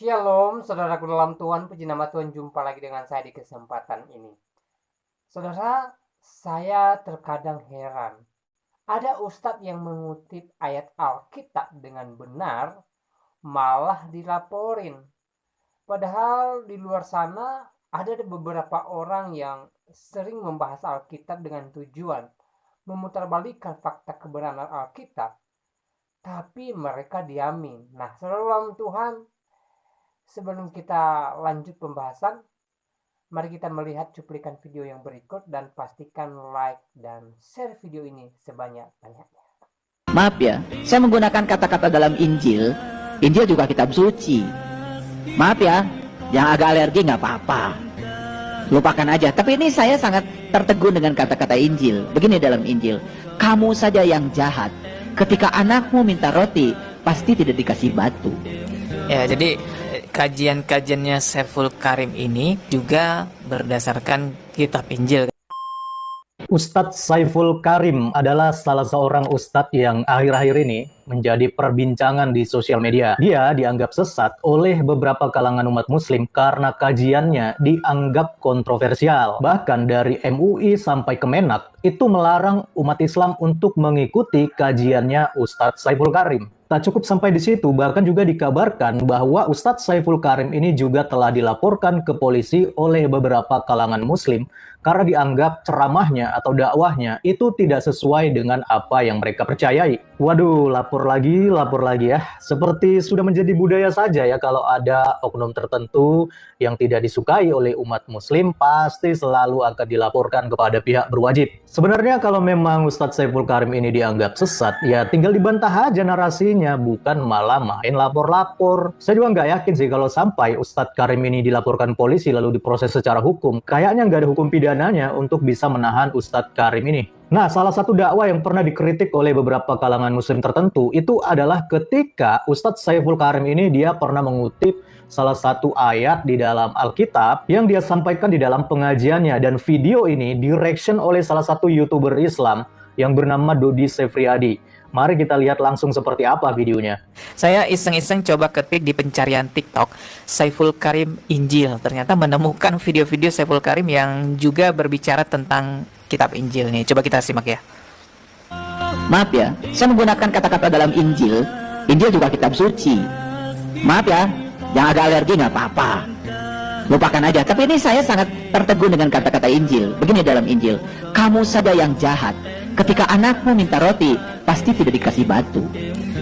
Shalom, saudaraku dalam Tuhan, puji nama Tuhan, jumpa lagi dengan saya di kesempatan ini. Saudara, saya terkadang heran. Ada ustadz yang mengutip ayat Alkitab dengan benar, malah dilaporin. Padahal di luar sana ada beberapa orang yang sering membahas Alkitab dengan tujuan memutarbalikkan fakta kebenaran Alkitab, tapi mereka diamin. Nah, saudara dalam Tuhan, sebelum kita lanjut pembahasan, mari kita melihat cuplikan video yang berikut dan pastikan like dan share video ini sebanyak-banyaknya. Maaf ya, saya menggunakan kata-kata dalam Injil. Injil juga kitab suci. Maaf ya, yang agak alergi nggak apa-apa. Lupakan aja. Tapi ini saya sangat tertegun dengan kata-kata Injil. Begini dalam Injil, kamu saja yang jahat. Ketika anakmu minta roti, pasti tidak dikasih batu. Ya, jadi kajian-kajiannya Saiful Karim ini juga berdasarkan kitab Injil. Ustadz Saiful Karim adalah salah seorang ustadz yang akhir-akhir ini menjadi perbincangan di sosial media. Dia dianggap sesat oleh beberapa kalangan umat muslim karena kajiannya dianggap kontroversial. Bahkan dari MUI sampai Kemenak itu melarang umat Islam untuk mengikuti kajiannya Ustadz Saiful Karim. Tak cukup sampai di situ, bahkan juga dikabarkan bahwa Ustadz Saiful Karim ini juga telah dilaporkan ke polisi oleh beberapa kalangan muslim karena dianggap ceramahnya atau dakwahnya itu tidak sesuai dengan apa yang mereka percayai. Waduh, lapor lagi ya. Seperti sudah menjadi budaya saja ya, kalau ada oknum tertentu yang tidak disukai oleh umat muslim, pasti selalu akan dilaporkan kepada pihak berwajib. Sebenarnya kalau memang Ustadz Saiful Karim ini dianggap sesat, ya tinggal dibantah aja narasinya, bukan malah main lapor-lapor. Saya juga nggak yakin sih kalau sampai Ustadz Karim ini dilaporkan polisi lalu diproses secara hukum. Kayaknya nggak ada hukum pidananya untuk bisa menahan Ustadz Karim ini. Nah, salah satu dakwah yang pernah dikritik oleh beberapa kalangan muslim tertentu itu adalah ketika Ustadz Saiful Karim ini dia pernah mengutip salah satu ayat di dalam Alkitab yang dia sampaikan di dalam pengajiannya, dan video ini direction oleh salah satu YouTuber Islam yang bernama Dodi Sefriadi. Mari kita lihat langsung seperti apa videonya. Saya iseng-iseng coba ketik di pencarian TikTok Saiful Karim Injil. Ternyata menemukan video-video Saiful Karim yang juga berbicara tentang kitab Injil nih. Coba kita simak ya. Maaf ya, saya menggunakan kata-kata dalam Injil. Injil juga kitab suci. Maaf ya, yang agak alergi nggak apa-apa. Lupakan aja. Tapi ini saya sangat tertegun dengan kata-kata Injil. Begini dalam Injil, kamu saja yang jahat. Ketika anakmu minta roti, pasti tidak dikasih batu.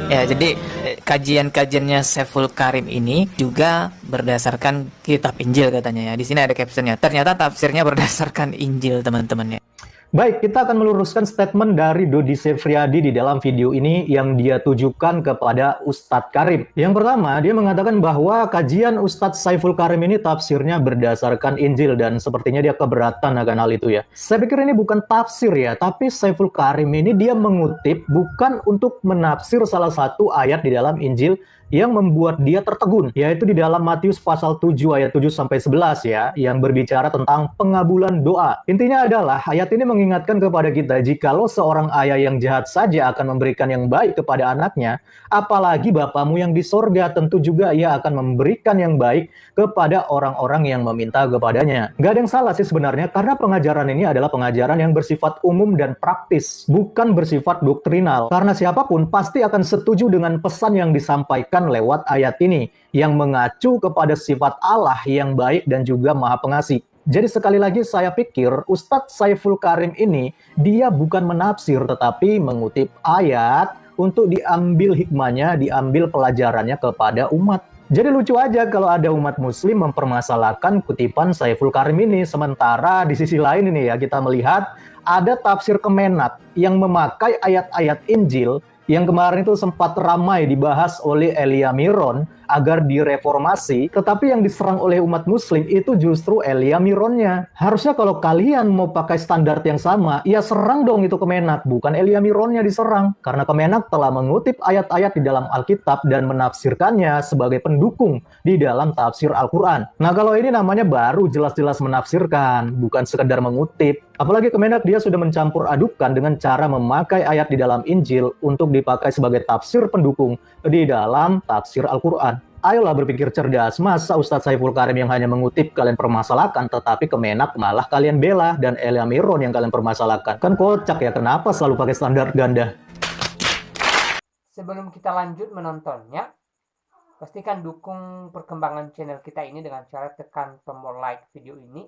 Ya, jadi kajian-kajiannya Saiful Karim ini juga berdasarkan kitab Injil katanya ya. Di sini ada captionnya. Ternyata tafsirnya berdasarkan Injil, teman-teman ya. Baik, kita akan meluruskan statement dari Dodi Sefriadi di dalam video ini yang dia tujukan kepada Ustadz Karim. Yang pertama, dia mengatakan bahwa kajian Ustadz Saiful Karim ini tafsirnya berdasarkan Injil, dan sepertinya dia keberatan akan hal itu ya. Saya pikir ini bukan tafsir ya, tapi Saiful Karim ini dia mengutip bukan untuk menafsir salah satu ayat di dalam Injil yang membuat dia tertegun, yaitu di dalam Matius pasal 7 ayat 7-11 ya, yang berbicara tentang pengabulan doa. Intinya adalah ayat ini mengingatkan kepada kita, jikalau seorang ayah yang jahat saja akan memberikan yang baik kepada anaknya, apalagi Bapamu yang di sorga, tentu juga ia akan memberikan yang baik kepada orang-orang yang meminta kepadanya. Gak ada yang salah sih sebenarnya, karena pengajaran ini adalah pengajaran yang bersifat umum dan praktis, bukan bersifat doktrinal. Karena siapapun pasti akan setuju dengan pesan yang disampaikan lewat ayat ini yang mengacu kepada sifat Allah yang baik dan juga Maha Pengasih. Jadi sekali lagi saya pikir Ustadz Saiful Karim ini dia bukan menafsir tetapi mengutip ayat untuk diambil hikmahnya, diambil pelajarannya kepada umat. Jadi lucu aja kalau ada umat muslim mempermasalahkan kutipan Saiful Karim ini, sementara di sisi lain ini ya kita melihat ada tafsir Kemenak yang memakai ayat-ayat Injil yang kemarin itu sempat ramai dibahas oleh Elia Miron agar direformasi, tetapi yang diserang oleh umat muslim itu justru Elia Mironnya. Harusnya kalau kalian mau pakai standar yang sama, ya serang dong itu Kemenak, bukan Elia Mironnya diserang. Karena Kemenak telah mengutip ayat-ayat di dalam Alkitab dan menafsirkannya sebagai pendukung di dalam tafsir Al-Quran. Nah kalau ini namanya baru jelas-jelas menafsirkan, bukan sekedar mengutip. Apalagi Kemenak dia sudah mencampur adukan dengan cara memakai ayat di dalam Injil untuk dipakai sebagai tafsir pendukung di dalam tafsir Al-Quran. Ayolah berpikir cerdas, masa Ustadz Saiful Karim yang hanya mengutip kalian permasalahkan, tetapi Kemenak malah kalian bela, dan Elia Miron yang kalian permasalahkan. Kan kocak ya, kenapa selalu pakai standar ganda? Sebelum kita lanjut menontonnya, pastikan dukung perkembangan channel kita ini dengan cara tekan tombol like video ini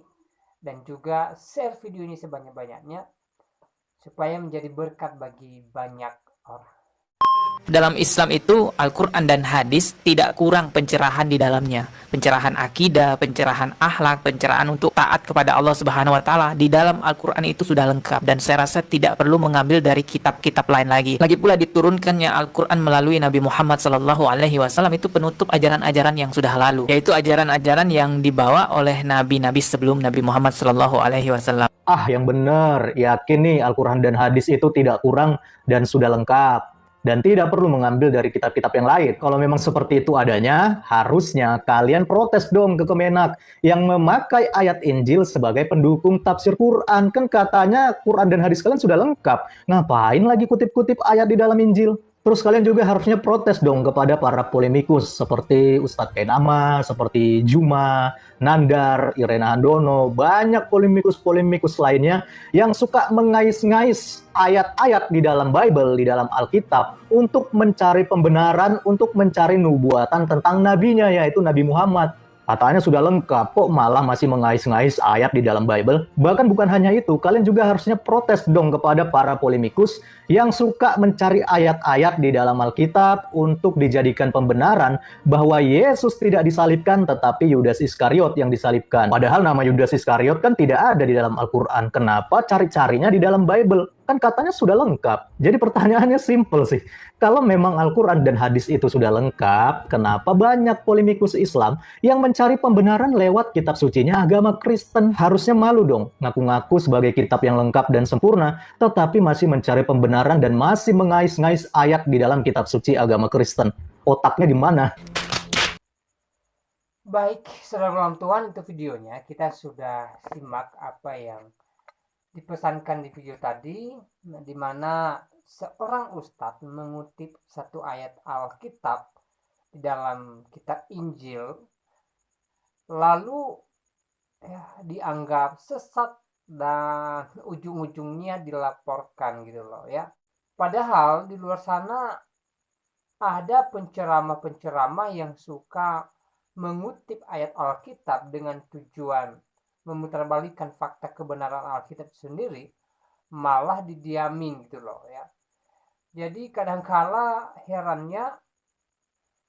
dan juga share video ini sebanyak-banyaknya supaya menjadi berkat bagi banyak orang. Dalam Islam itu Al-Quran dan hadis tidak kurang pencerahan di dalamnya. Pencerahan akidah, pencerahan akhlak, pencerahan untuk taat kepada Allah Subhanahu wa taala. Di dalam Al-Quran itu sudah lengkap dan saya rasa tidak perlu mengambil dari kitab-kitab lain lagi. Lagi pula diturunkannya Al-Quran melalui Nabi Muhammad SAW itu penutup ajaran-ajaran yang sudah lalu, yaitu ajaran-ajaran yang dibawa oleh nabi-nabi sebelum Nabi Muhammad SAW. Yang benar, yakin nih Al-Quran dan hadis itu tidak kurang dan sudah lengkap. Dan tidak perlu mengambil dari kitab-kitab yang lain. Kalau memang seperti itu adanya, harusnya kalian protes dong ke Kemenak yang memakai ayat Injil sebagai pendukung tafsir Quran. Kan katanya Quran dan hadis kalian sudah lengkap. Ngapain lagi kutip-kutip ayat di dalam Injil? Terus kalian juga harusnya protes dong kepada para polemikus seperti Ustadz Kenama, seperti Juma, Nandar, Irena Handono, banyak polemikus-polemikus lainnya yang suka mengais-ngais ayat-ayat di dalam Bible, di dalam Alkitab untuk mencari pembenaran, untuk mencari nubuatan tentang nabinya, yaitu Nabi Muhammad. Katanya sudah lengkap, kok malah masih mengais-ngais ayat di dalam Bible? Bahkan bukan hanya itu, kalian juga harusnya protes dong kepada para polemikus yang suka mencari ayat-ayat di dalam Alkitab untuk dijadikan pembenaran bahwa Yesus tidak disalibkan, tetapi Yudas Iskariot yang disalibkan. Padahal nama Yudas Iskariot kan tidak ada di dalam Al-Quran. Kenapa cari-carinya di dalam Bible? Kan katanya sudah lengkap. Jadi pertanyaannya simple sih. Kalau memang Al-Quran dan hadis itu sudah lengkap, kenapa banyak polemikus Islam yang mencari pembenaran lewat kitab sucinya agama Kristen? Harusnya malu dong, ngaku-ngaku sebagai kitab yang lengkap dan sempurna, tetapi masih mencari pembenaran dan masih mengais-ngais ayat di dalam kitab suci agama Kristen. Otaknya di mana? Baik, saudara ulang Tuhan, itu videonya. Kita sudah simak apa yang dipesankan di video tadi, di mana seorang ustadz mengutip satu ayat Alkitab di dalam kitab Injil, lalu dianggap sesat dan ujung-ujungnya dilaporkan gitu loh ya. Padahal di luar sana ada penceramah-penceramah yang suka mengutip ayat Alkitab dengan tujuan memutarbalikkan fakta kebenaran Alkitab sendiri, malah didiamin gitu loh ya. Jadi kadangkala herannya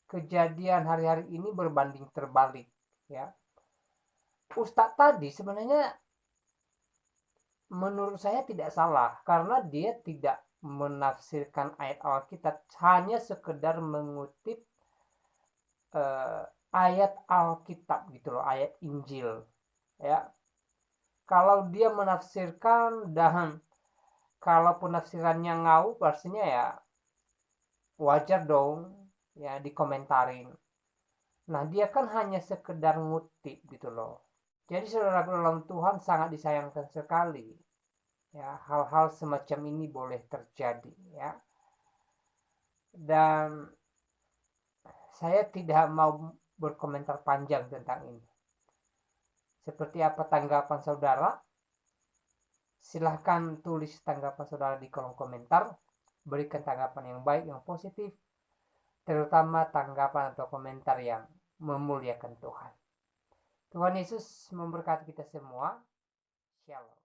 kejadian hari-hari ini berbanding terbalik ya. Ustadz tadi sebenarnya menurut saya tidak salah karena dia tidak menafsirkan ayat Alkitab, hanya sekedar mengutip ayat Alkitab gitu loh, ayat Injil ya. Kalau dia menafsirkan dan kalau penafsirannya ngawur, pastinya ya wajar dong ya dikomentarin. Nah, dia kan hanya sekedar ngutip gitu loh. Jadi saudara dalam Tuhan sangat disayangkan sekali ya, hal-hal semacam ini boleh terjadi ya. Dan saya tidak mau berkomentar panjang tentang ini. Seperti apa tanggapan saudara? Silahkan tulis tanggapan saudara di kolom komentar. Berikan tanggapan yang baik, yang positif. Terutama tanggapan atau komentar yang memuliakan Tuhan. Tuhan Yesus memberkati kita semua. Shalom.